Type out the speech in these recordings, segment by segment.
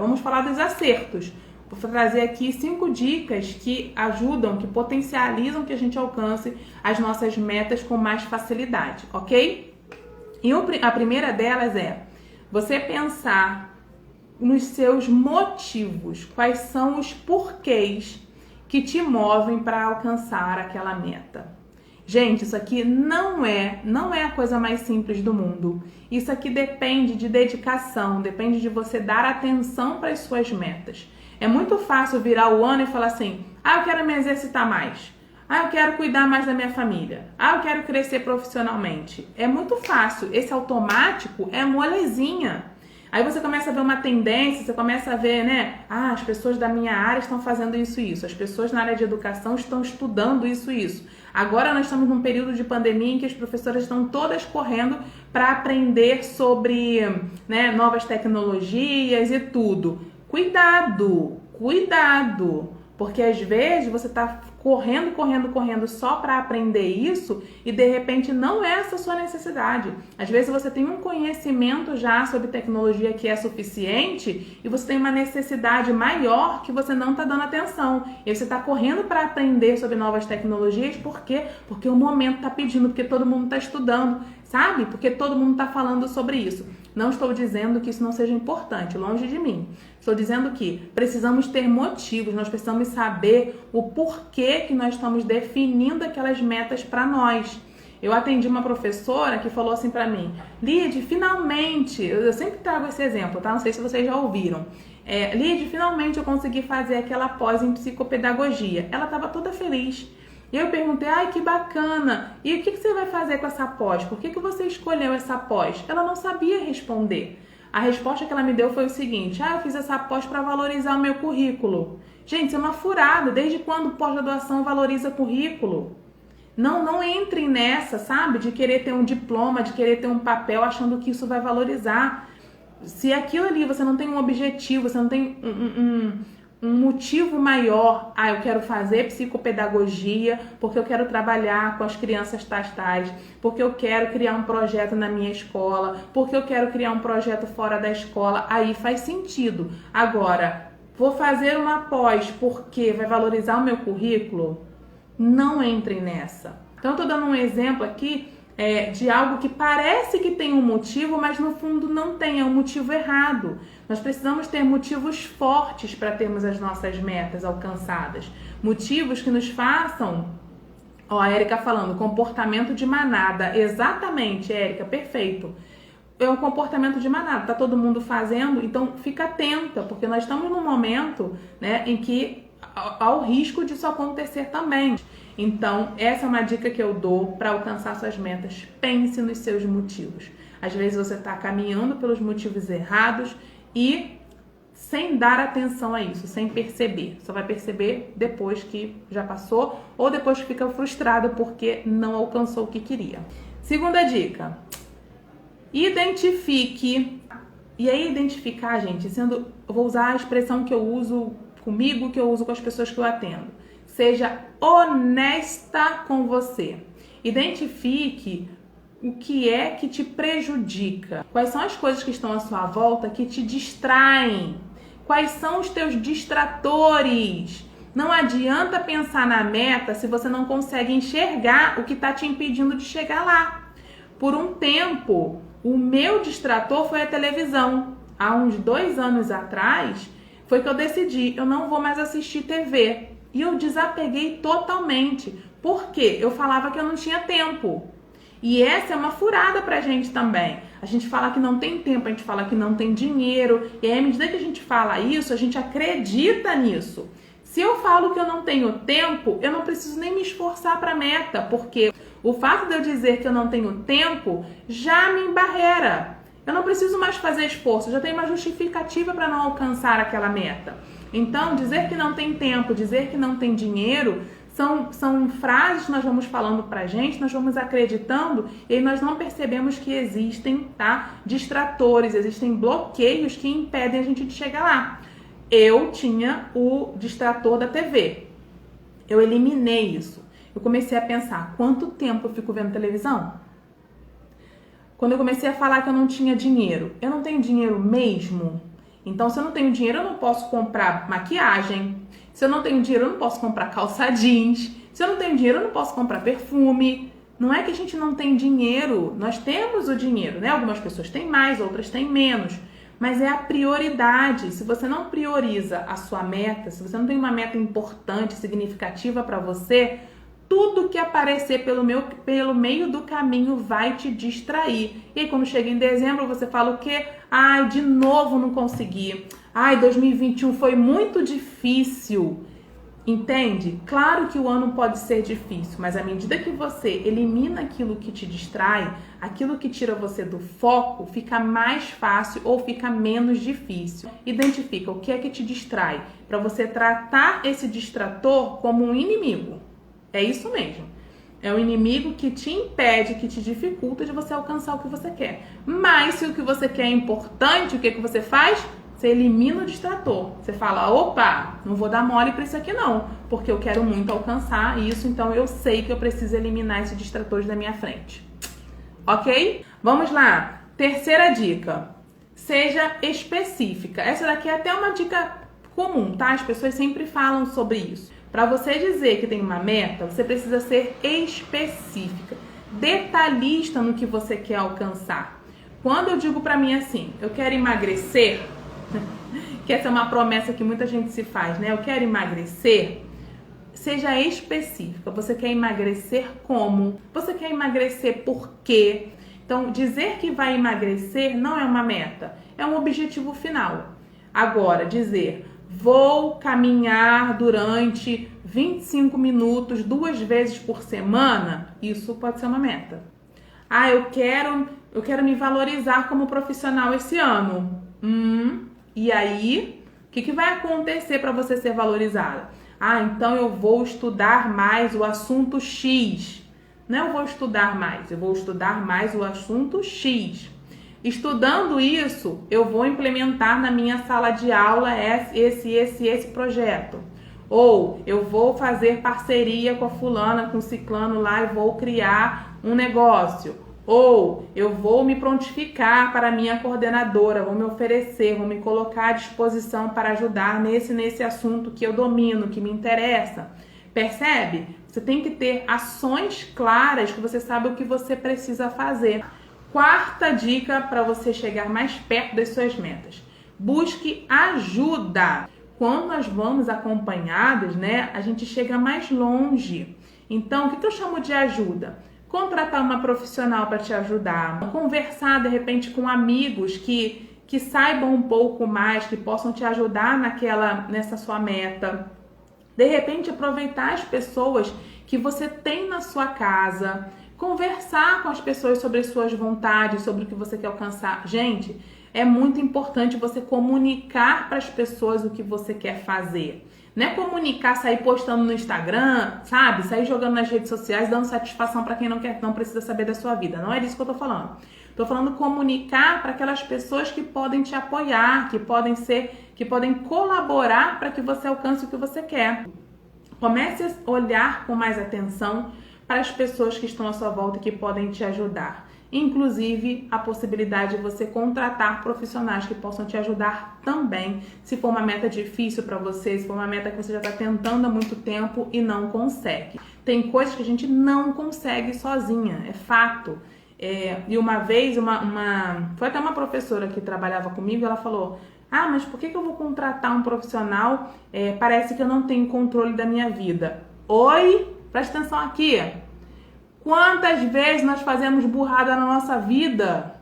vamos falar dos acertos. Vou trazer aqui 5 dicas que ajudam, que potencializam que a gente alcance as nossas metas com mais facilidade, ok? E a primeira delas é você pensar nos seus motivos, quais são os porquês que te movem para alcançar aquela meta. Gente, isso aqui não é a coisa mais simples do mundo. Isso aqui depende de dedicação, depende de você dar atenção para as suas metas. É muito fácil virar o ano e falar assim: eu quero me exercitar mais. Eu quero cuidar mais da minha família. Eu quero crescer profissionalmente. É muito fácil. Esse automático é molezinha. Aí você começa a ver uma tendência, você começa a ver, né? As pessoas da minha área estão fazendo isso e isso. As pessoas na área de educação estão estudando isso e isso. Agora nós estamos num período de pandemia em que as professoras estão todas correndo para aprender sobre, né, novas tecnologias e tudo. Cuidado, cuidado, porque às vezes você está correndo só para aprender isso e de repente não é essa a sua necessidade. Às vezes você tem um conhecimento já sobre tecnologia que é suficiente e você tem uma necessidade maior que você não está dando atenção. E você está correndo para aprender sobre novas tecnologias, por quê? Porque o momento está pedindo, porque todo mundo está estudando, sabe? Porque todo mundo está falando sobre isso. Não estou dizendo que isso não seja importante, longe de mim. Estou dizendo que precisamos ter motivos, nós precisamos saber o porquê que nós estamos definindo aquelas metas para nós. Eu atendi uma professora que falou assim para mim: Lide, finalmente, eu sempre trago esse exemplo, tá? Não sei se vocês já ouviram. Lide, finalmente eu consegui fazer aquela pós em psicopedagogia. Ela estava toda feliz. E eu perguntei: que bacana, e o que você vai fazer com essa pós? Por que você escolheu essa pós? Ela não sabia responder. A resposta que ela me deu foi o seguinte: eu fiz essa pós para valorizar o meu currículo. Gente, isso é uma furada. Desde quando pós-graduação valoriza currículo? Não entrem nessa, sabe? De querer ter um diploma, de querer ter um papel achando que isso vai valorizar. Se aquilo ali você não tem um objetivo, você não tem um motivo maior: eu quero fazer psicopedagogia porque eu quero trabalhar com as crianças tais, porque eu quero criar um projeto na minha escola, porque eu quero criar um projeto fora da escola, aí faz sentido. Agora, vou fazer uma pós porque vai valorizar o meu currículo? Não entrem nessa. Então eu tô dando um exemplo aqui de algo que parece que tem um motivo, mas no fundo não tem, é um motivo errado. Nós precisamos ter motivos fortes para termos as nossas metas alcançadas. Motivos que nos façam, a Érica falando, comportamento de manada. Exatamente, Érica, perfeito. É um comportamento de manada, tá todo mundo fazendo, então fica atenta, porque nós estamos num momento, né, em que há o risco disso acontecer também. Então, essa é uma dica que eu dou para alcançar suas metas. Pense nos seus motivos. Às vezes você está caminhando pelos motivos errados e sem dar atenção a isso, sem perceber. Só vai perceber depois que já passou ou depois que fica frustrado porque não alcançou o que queria. Segunda dica: identifique. E aí, identificar, gente, eu vou usar a expressão que eu uso comigo, que eu uso com as pessoas que eu atendo. Seja honesta com você. Identifique o que é que te prejudica. Quais são as coisas que estão à sua volta que te distraem? Quais são os teus distratores? Não adianta pensar na meta se você não consegue enxergar o que está te impedindo de chegar lá. Por um tempo, o meu distrator foi a televisão. Há uns 2 anos atrás, foi que eu decidi: eu não vou mais assistir TV. E eu desapeguei totalmente. Por quê? Eu falava que eu não tinha tempo. E essa é uma furada pra gente também. A gente fala que não tem tempo, a gente fala que não tem dinheiro. E aí, à medida que a gente fala isso, a gente acredita nisso. Se eu falo que eu não tenho tempo, eu não preciso nem me esforçar para a meta, porque o fato de eu dizer que eu não tenho tempo já me embarreira. Eu não preciso mais fazer esforço, já tenho uma justificativa para não alcançar aquela meta. Então, dizer que não tem tempo, dizer que não tem dinheiro, são frases que nós vamos falando pra gente, nós vamos acreditando e aí nós não percebemos que existem, distratores, existem bloqueios que impedem a gente de chegar lá. Eu tinha o distrator da TV. Eu eliminei isso. Eu comecei a pensar: quanto tempo eu fico vendo televisão? Quando eu comecei a falar que eu não tinha dinheiro, eu não tenho dinheiro mesmo? Então, se eu não tenho dinheiro, eu não posso comprar maquiagem. Se eu não tenho dinheiro, eu não posso comprar calça jeans. Se eu não tenho dinheiro, eu não posso comprar perfume. Não é que a gente não tem dinheiro, nós temos o dinheiro, né? Algumas pessoas têm mais, outras têm menos. Mas é a prioridade. Se você não prioriza a sua meta, se você não tem uma meta importante, significativa para você, tudo que aparecer pelo meio do caminho vai te distrair. E aí, quando chega em dezembro, você fala o quê? Ai, de novo não consegui. Ai, 2021 foi muito difícil. Entende? Claro que o ano pode ser difícil, mas à medida que você elimina aquilo que te distrai, aquilo que tira você do foco, fica mais fácil ou fica menos difícil. Identifica o que é que te distrai, para você tratar esse distrator como um inimigo. É isso mesmo. É um inimigo que te impede, que te dificulta de você alcançar o que você quer. Mas se o que você quer é importante, o que você faz? Você elimina o distrator. Você fala, opa, não vou dar mole para isso aqui não, porque eu quero muito alcançar isso, então eu sei que eu preciso eliminar esses distratores da minha frente. Ok? Vamos lá. Terceira dica. Seja específica. Essa daqui é até uma dica comum, tá? As pessoas sempre falam sobre isso. Para você dizer que tem uma meta, você precisa ser específica, detalhista no que você quer alcançar. Quando eu digo para mim assim, eu quero emagrecer, que essa é uma promessa que muita gente se faz, né? Eu quero emagrecer. Seja específica. Você quer emagrecer como? Você quer emagrecer por quê? Então, dizer que vai emagrecer não é uma meta, é um objetivo final. Agora, dizer, vou caminhar durante 25 minutos 2 vezes por semana, isso pode ser uma meta. Ah, eu quero me valorizar como profissional esse ano. E aí, o que vai acontecer para você ser valorizada? Ah, então eu vou estudar mais o assunto X. Não eu vou estudar mais, eu vou estudar mais o assunto X. Estudando isso, eu vou implementar na minha sala de aula esse projeto. Ou eu vou fazer parceria com a fulana, com o ciclano lá e vou criar um negócio. Ou eu vou me prontificar para a minha coordenadora, vou me oferecer, vou me colocar à disposição para ajudar nesse assunto que eu domino, que me interessa. Percebe? Você tem que ter ações claras que você sabe o que você precisa fazer. Quarta dica para você chegar mais perto das suas metas. Busque ajuda. Quando nós vamos acompanhados, né, a gente chega mais longe. Então, o que eu chamo de ajuda? Contratar uma profissional para te ajudar, conversar de repente com amigos que saibam um pouco mais, que possam te ajudar nessa sua meta. De repente aproveitar as pessoas que você tem na sua casa, conversar com as pessoas sobre as suas vontades, sobre o que você quer alcançar. Gente, é muito importante você comunicar para as pessoas o que você quer fazer. Não é comunicar, sair postando no Instagram, sabe? Sair jogando nas redes sociais, dando satisfação para quem não precisa saber da sua vida. Não é disso que eu tô falando. Tô falando comunicar para aquelas pessoas que podem te apoiar, que podem colaborar para que você alcance o que você quer. Comece a olhar com mais atenção para as pessoas que estão à sua volta e que podem te ajudar. Inclusive, a possibilidade de você contratar profissionais que possam te ajudar também, se for uma meta difícil para você, se for uma meta que você já está tentando há muito tempo e não consegue. Tem coisas que a gente não consegue sozinha, é fato. E uma vez, foi até uma professora que trabalhava comigo, ela falou, mas por que eu vou contratar um profissional? Parece que eu não tenho controle da minha vida. Oi? Presta atenção aqui. Quantas vezes nós fazemos burrada na nossa vida?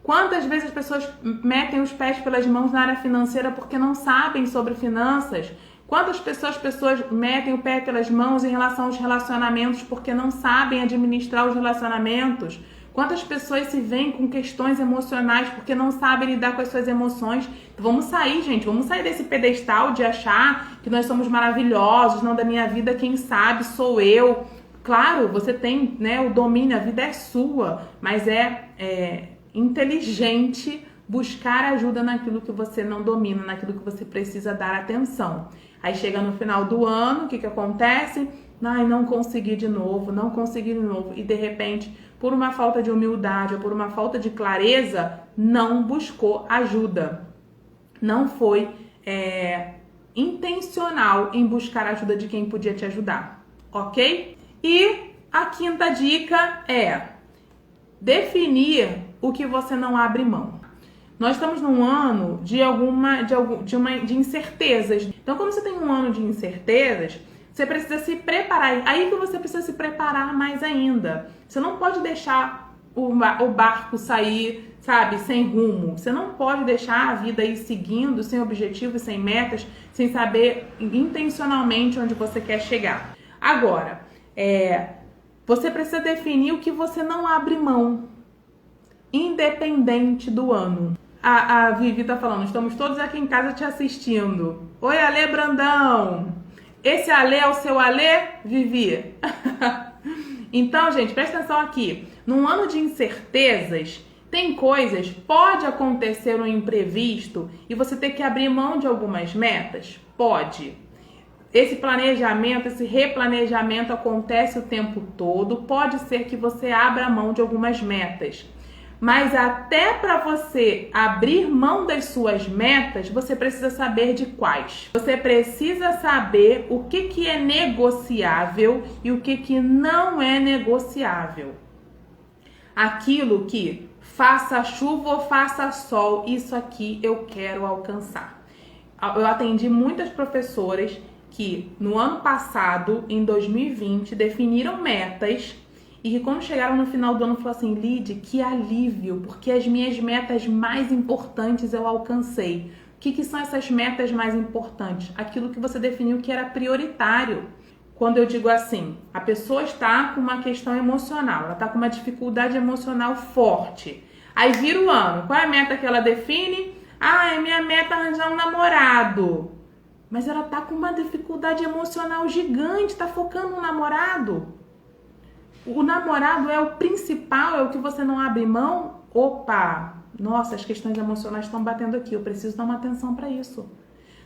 Quantas vezes as pessoas metem os pés pelas mãos na área financeira porque não sabem sobre finanças? Quantas pessoas metem o pé pelas mãos em relação aos relacionamentos porque não sabem administrar os relacionamentos? Quantas pessoas se veem com questões emocionais porque não sabem lidar com as suas emoções? Então, vamos sair, gente. Vamos sair desse pedestal de achar que nós somos maravilhosos. Não, da minha vida quem sabe sou eu. Claro, você tem, né, o domínio, a vida é sua, mas é inteligente buscar ajuda naquilo que você não domina, naquilo que você precisa dar atenção. Aí chega no final do ano, o que acontece? Não consegui de novo, e de repente, por uma falta de humildade ou por uma falta de clareza, não buscou ajuda. não foi intencional em buscar a ajuda de quem podia te ajudar, ok? E a quinta dica é definir o que você não abre mão. Nós estamos num ano de incertezas. Então, quando você tem um ano de incertezas, você precisa se preparar. Aí que você precisa se preparar mais ainda. Você não pode deixar o barco sair, sabe, sem rumo. Você não pode deixar a vida ir seguindo, sem objetivos, sem metas, sem saber intencionalmente onde você quer chegar. Agora, você precisa definir o que você não abre mão, independente do ano. A Vivi tá falando, estamos todos aqui em casa te assistindo. Oi, Ale Brandão! Esse Ale é o seu Ale, Vivi? Então, gente, presta atenção aqui. Num ano de incertezas, tem coisas, pode acontecer um imprevisto e você ter que abrir mão de algumas metas? Pode. Esse planejamento, esse replanejamento acontece o tempo todo. Pode ser que você abra mão de algumas metas. Mas até para você abrir mão das suas metas, você precisa saber de quais. Você precisa saber o que é negociável e o que não é negociável. Aquilo que faça chuva ou faça sol, isso aqui eu quero alcançar. Eu atendi muitas professoras que no ano passado, em 2020, definiram metas e que quando chegaram no final do ano falaram assim, Lid, que alívio, porque as minhas metas mais importantes eu alcancei. O que são essas metas mais importantes? Aquilo que você definiu que era prioritário. Quando eu digo assim, a pessoa está com uma questão emocional, ela está com uma dificuldade emocional forte. Aí vira o ano, qual é a meta que ela define? Minha meta é arranjar um namorado. Mas ela está com uma dificuldade emocional gigante, está focando no namorado. O namorado é o principal, é o que você não abre mão. Opa, nossa, as questões emocionais estão batendo aqui, eu preciso dar uma atenção para isso.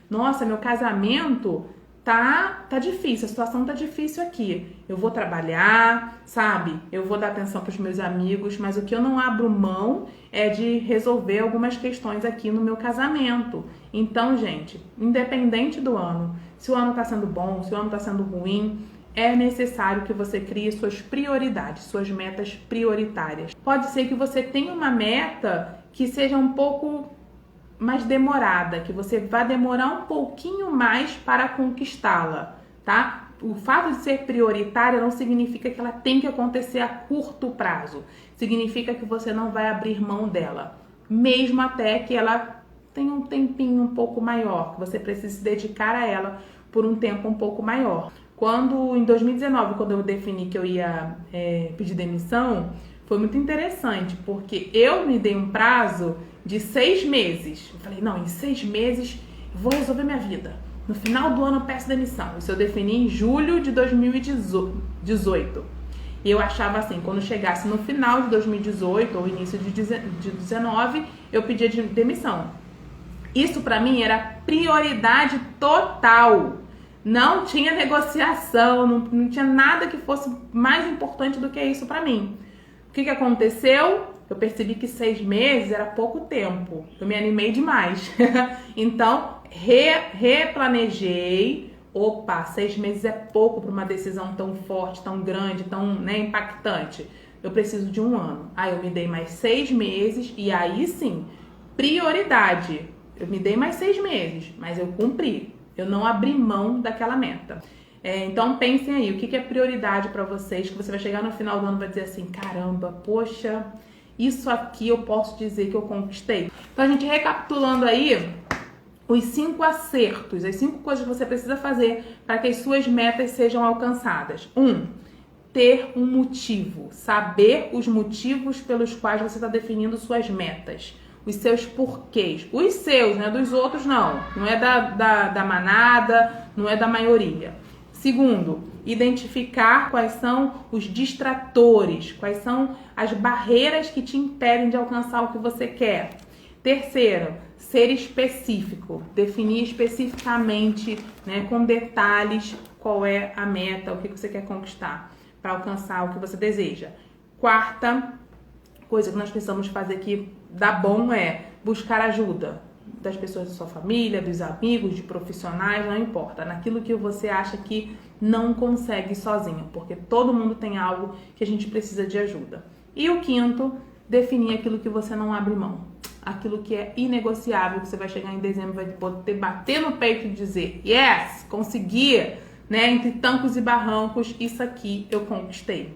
Nossa, meu casamento tá difícil, a situação tá difícil aqui. Eu vou trabalhar, sabe? Eu vou dar atenção para os meus amigos, mas o que eu não abro mão é de resolver algumas questões aqui no meu casamento. Então, gente, independente do ano, se o ano tá sendo bom, se o ano tá sendo ruim, é necessário que você crie suas prioridades, suas metas prioritárias. Pode ser que você tenha uma meta que seja um pouco mais demorada, que você vá demorar um pouquinho mais para conquistá-la, tá? O fato de ser prioritária não significa que ela tem que acontecer a curto prazo. Significa que você não vai abrir mão dela, mesmo até que ela tenha um tempinho um pouco maior, que você precise se dedicar a ela por um tempo um pouco maior. Em 2019, quando eu defini que eu ia pedir demissão, foi muito interessante, porque eu me dei um prazo de 6 meses. Eu falei, não, em 6 meses eu vou resolver minha vida. No final do ano eu peço demissão. Isso eu defini em julho de 2018. E eu achava assim, quando chegasse no final de 2018 ou início de 2019, eu pedia demissão. Isso pra mim era prioridade total. Não tinha negociação, não tinha nada que fosse mais importante do que isso pra mim. O que aconteceu? Eu percebi que 6 meses era pouco tempo. Eu me animei demais. Então, replanejei. Opa, 6 meses é pouco para uma decisão tão forte, tão grande, tão impactante. Eu preciso de 1 ano. Aí eu me dei mais 6 meses e aí sim, prioridade. Eu me dei mais 6 meses, mas eu cumpri. Eu não abri mão daquela meta. Então pensem aí, o que é prioridade para vocês, que você vai chegar no final do ano e vai dizer assim, caramba, poxa, isso aqui eu posso dizer que eu conquistei. Então a gente recapitulando aí, os 5 acertos, as 5 coisas que você precisa fazer para que as suas metas sejam alcançadas. 1, ter um motivo, saber os motivos pelos quais você está definindo suas metas. Os seus porquês. Os seus, né? Dos outros não. Não é da manada, não é da maioria. 2, identificar quais são os distratores, quais são as barreiras que te impedem de alcançar o que você quer. 3, ser específico. Definir especificamente, né, com detalhes, qual é a meta, o que você quer conquistar para alcançar o que você deseja. 4, coisa que nós precisamos fazer que dá bom é buscar ajuda. das pessoas da sua família, dos amigos, de profissionais, não importa. Naquilo que você acha que não consegue sozinho, porque todo mundo tem algo que a gente precisa de ajuda. E o quinto, definir aquilo que você não abre mão. Aquilo que é inegociável, que você vai chegar em dezembro, vai poder bater no peito e dizer: yes, consegui, né? Entre tancos e barrancos, isso aqui eu conquistei.